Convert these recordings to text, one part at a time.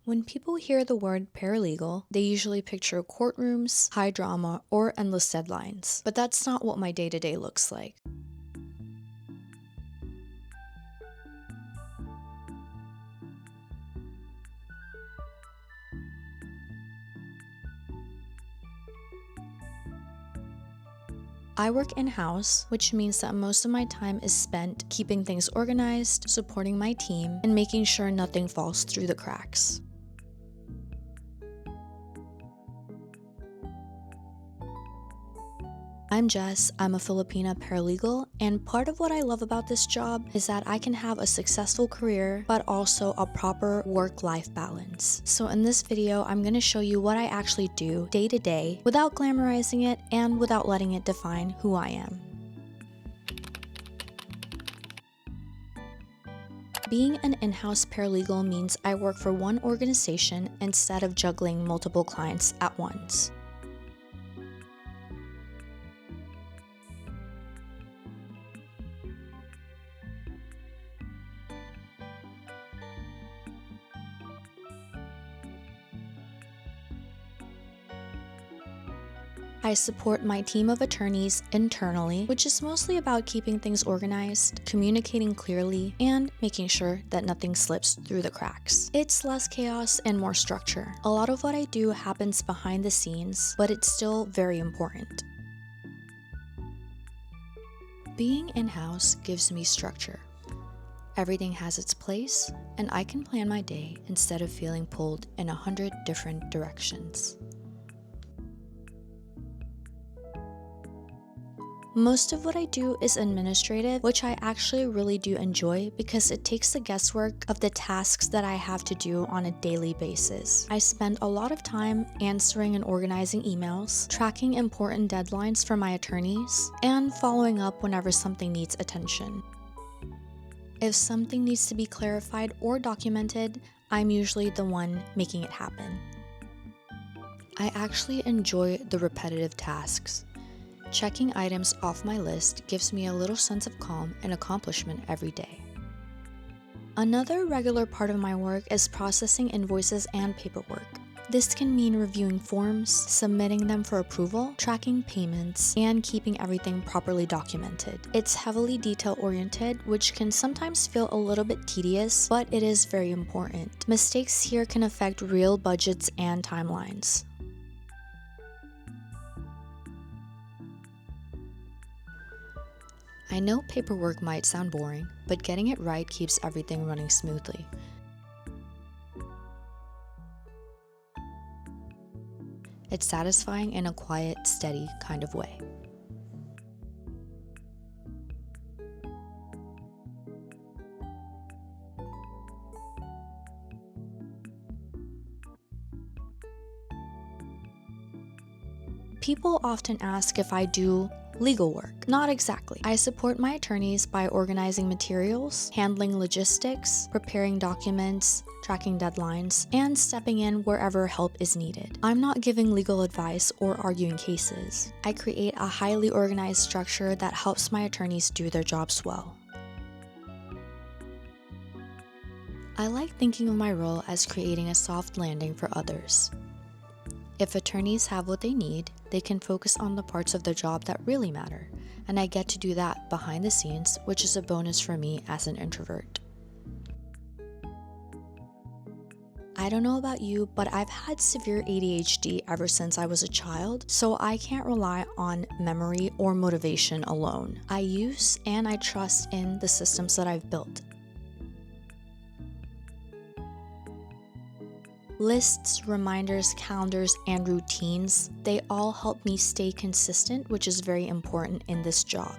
When people hear the word paralegal, they usually picture courtrooms, high drama, or endless deadlines. But that's not what my day-to-day looks like. I work in-house, which means that most of my time is spent keeping things organized, supporting my team, and making sure nothing falls through the cracks. I'm Jess, I'm a Filipina paralegal, and part of what I love about this job is that I can have a successful career, but also a proper work-life balance. So in this video, I'm going to show you what I actually do day to day without glamorizing it and without letting it define who I am. Being an in-house paralegal means I work for one organization instead of juggling multiple clients at once. I support my team of attorneys internally, which is mostly about keeping things organized, communicating clearly, and making sure that nothing slips through the cracks. It's less chaos and more structure. A lot of what I do happens behind the scenes, but it's still very important. Being in-house gives me structure. Everything has its place, and I can plan my day instead of feeling pulled in 100 different directions. Most of what I do is administrative, which I actually really do enjoy because it takes the guesswork of the tasks that I have to do on a daily basis. I spend a lot of time answering and organizing emails, tracking important deadlines for my attorneys, and following up whenever something needs attention. If something needs to be clarified or documented, I'm usually the one making it happen. I actually enjoy the repetitive tasks. Checking items off my list gives me a little sense of calm and accomplishment every day. Another regular part of my work is processing invoices and paperwork. This can mean reviewing forms, submitting them for approval, tracking payments, and keeping everything properly documented. It's heavily detail-oriented, which can sometimes feel a little bit tedious, but it is very important. Mistakes here can affect real budgets and timelines. I know paperwork might sound boring, but getting it right keeps everything running smoothly. It's satisfying in a quiet, steady kind of way. People often ask if I do legal work. Not exactly. I support my attorneys by organizing materials, handling logistics, preparing documents, tracking deadlines, and stepping in wherever help is needed. I'm not giving legal advice or arguing cases. I create a highly organized structure that helps my attorneys do their jobs well. I like thinking of my role as creating a soft landing for others. If attorneys have what they need, they can focus on the parts of their job that really matter, and I get to do that behind the scenes, which is a bonus for me as an introvert. I don't know about you, but I've had severe ADHD ever since I was a child, so I can't rely on memory or motivation alone. I use and I trust in the systems that I've built. Lists, reminders, calendars, and routines, they all help me stay consistent, which is very important in this job.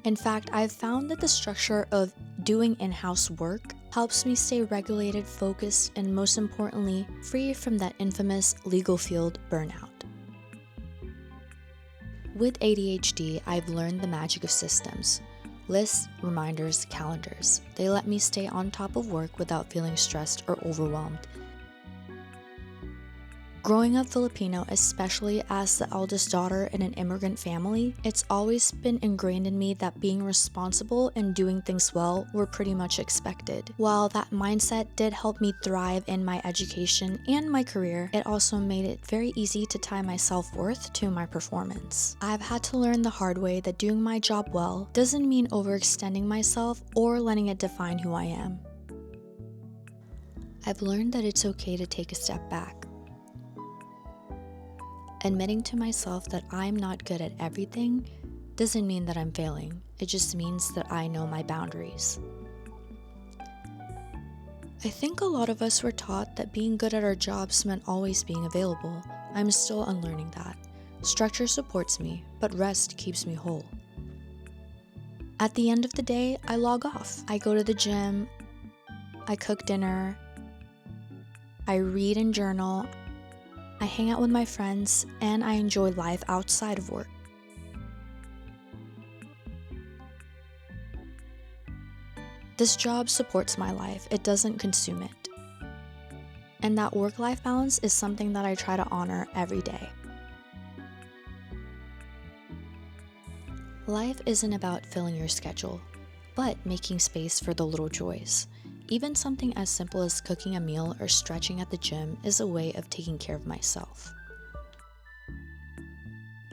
In fact, I've found that the structure of doing in-house work helps me stay regulated, focused, and most importantly, free from that infamous legal field burnout. With ADHD, I've learned the magic of systems. Lists, reminders, calendars. They let me stay on top of work without feeling stressed or overwhelmed. Growing up Filipino, especially as the eldest daughter in an immigrant family, it's always been ingrained in me that being responsible and doing things well were pretty much expected. While that mindset did help me thrive in my education and my career, it also made it very easy to tie my self-worth to my performance. I've had to learn the hard way that doing my job well doesn't mean overextending myself or letting it define who I am. I've learned that it's okay to take a step back. Admitting to myself that I'm not good at everything doesn't mean that I'm failing. It just means that I know my boundaries. I think a lot of us were taught that being good at our jobs meant always being available. I'm still unlearning that. Structure supports me, but rest keeps me whole. At the end of the day, I log off. I go to the gym, I cook dinner, I read and journal, I hang out with my friends, and I enjoy life outside of work. This job supports my life, it doesn't consume it. And that work-life balance is something that I try to honor every day. Life isn't about filling your schedule, but making space for the little joys. Even something as simple as cooking a meal or stretching at the gym is a way of taking care of myself.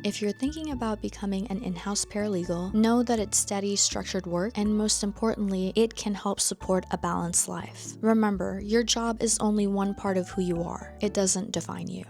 If you're thinking about becoming an in-house paralegal, know that it's steady, structured work, and most importantly, it can help support a balanced life. Remember, your job is only one part of who you are. It doesn't define you.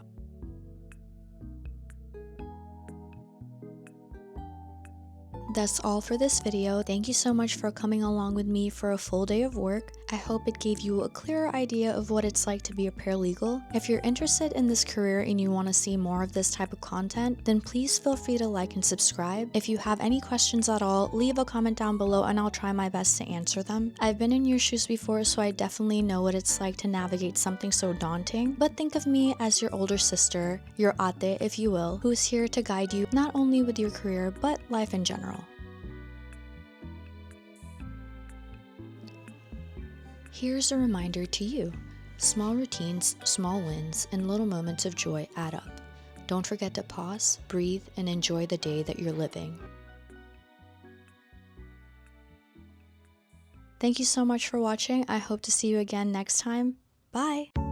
That's all for this video. Thank you so much for coming along with me for a full day of work. I hope it gave you a clearer idea of what it's like to be a paralegal. If you're interested in this career and you want to see more of this type of content, then please feel free to like and subscribe. If you have any questions at all, leave a comment down below and I'll try my best to answer them. I've been in your shoes before, so I definitely know what it's like to navigate something so daunting, but think of me as your older sister, your ate if you will, who's here to guide you not only with your career, but life in general. Here's a reminder to you. Small routines, small wins, and little moments of joy add up. Don't forget to pause, breathe, and enjoy the day that you're living. Thank you so much for watching. I hope to see you again next time. Bye!